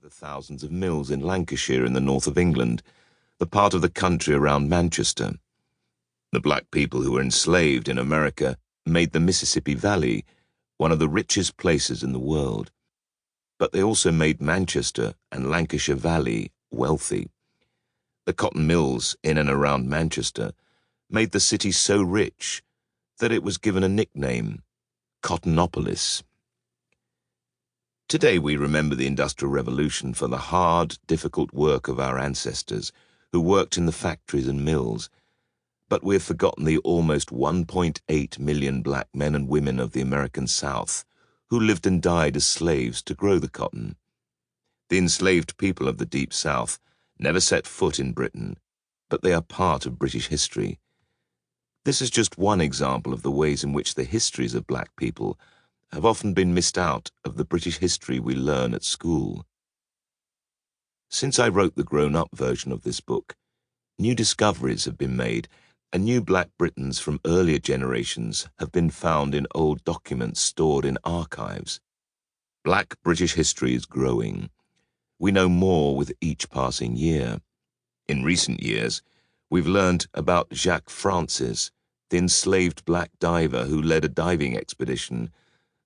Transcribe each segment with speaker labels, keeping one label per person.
Speaker 1: the thousands of mills in Lancashire in the north of England, the part of the country around Manchester. The black people who were enslaved in America made the Mississippi Valley one of the richest places in the world. But they also made Manchester and Lancashire Valley wealthy. The cotton mills in and around Manchester made the city so rich that it was given a nickname, Cottonopolis. Today we remember the Industrial Revolution for the hard, difficult work of our ancestors who worked in the factories and mills, but we have forgotten the almost 1.8 million black men and women of the American South who lived and died as slaves to grow the cotton. The enslaved people of the Deep South never set foot in Britain, but they are part of British history. This is just one example of the ways in which the histories of black people have often been missed out of the British history we learn at school. Since I wrote the grown-up version of this book, new discoveries have been made, and new black Britons from earlier generations have been found in old documents stored in archives. Black British history is growing. We know more with each passing year. In recent years, we've learned about Jacques Francis, the enslaved black diver who led a diving expedition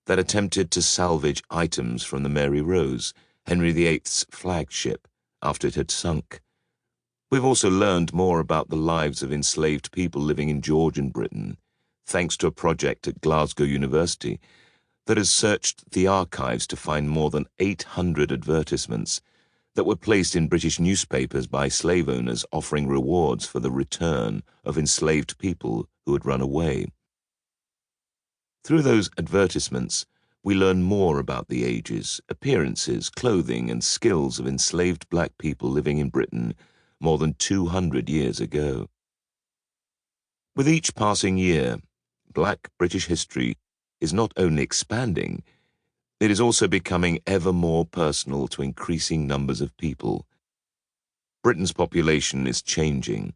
Speaker 1: that attempted to salvage items from the Mary Rose, Henry VIII's flagship, after it had sunk. We've also learned more about the lives of enslaved people living in Georgian Britain, thanks to a project at Glasgow University that has searched the archives to find more than 800 advertisements that were placed in British newspapers by slave owners offering rewards for the return of enslaved people who had run away. Through those advertisements, we learn more about the ages, appearances, clothing, and skills of enslaved black people living in Britain more than 200 years ago. With each passing year, black British history is not only expanding, it is also becoming ever more personal to increasing numbers of people. Britain's population is changing.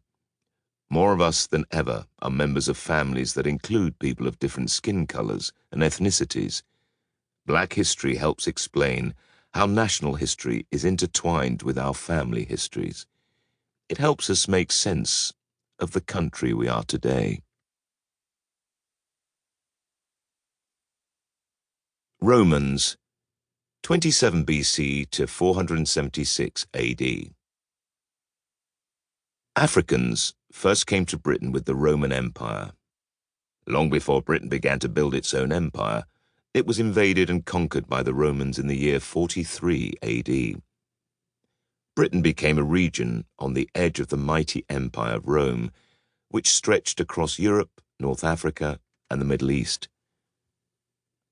Speaker 1: More of us than ever are members of families that include people of different skin colors and ethnicities. Black history helps explain how national history is intertwined with our family histories. It helps us make sense of the country we are today. Romans, 27 BC to 476 AD. Africans first came to Britain with the Roman Empire. Long before Britain began to build its own empire, it was invaded and conquered by the Romans in the year 43 AD. Britain became a region on the edge of the mighty empire of Rome, which stretched across Europe, North Africa, and the Middle East.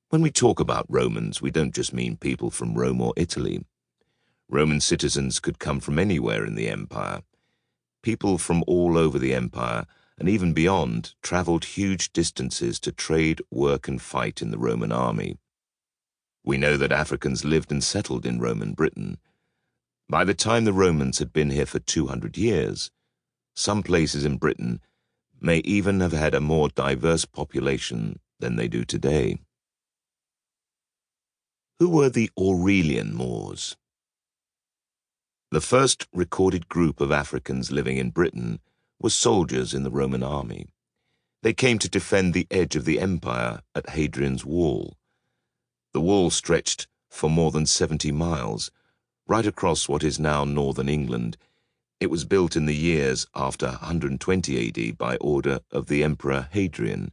Speaker 1: When we talk about Romans, we don't just mean people from Rome or Italy. Roman citizens could come from anywhere in the empire. People from all over the empire, and even beyond, travelled huge distances to trade, work, and fight in the Roman army. We know that Africans lived and settled in Roman Britain. By the time the Romans had been here for 200 years, some places in Britain may even have had a more diverse population than they do today. Who were the Aurelian Moors? The first recorded group of Africans living in Britain was soldiers in the Roman army. They came to defend the edge of the empire at Hadrian's Wall. The wall stretched for more than 70 miles, right across what is now northern England. It was built in the years after 120 AD by order of the Emperor Hadrian.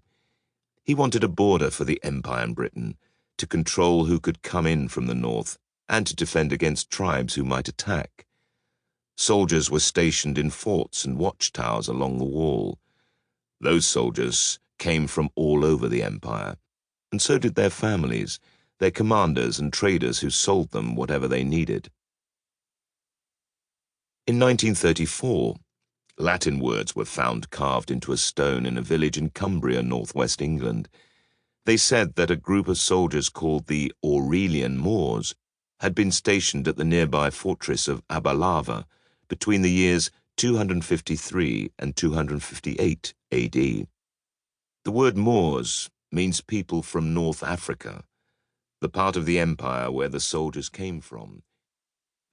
Speaker 1: He wanted a border for the empire in Britain, to control who could come in from the north and to defend against tribes who might attack. Soldiers were stationed in forts and watchtowers along the wall. Those soldiers came from all over the empire, and so did their families, their commanders and traders who sold them whatever they needed. In 1934, Latin words were found carved into a stone in a village in Cumbria, northwest England. They said that a group of soldiers called the Aurelian Moors had been stationed at the nearby fortress of Abalava between the years 253 and 258 AD. The word Moors means people from North Africa, the part of the empire where the soldiers came from.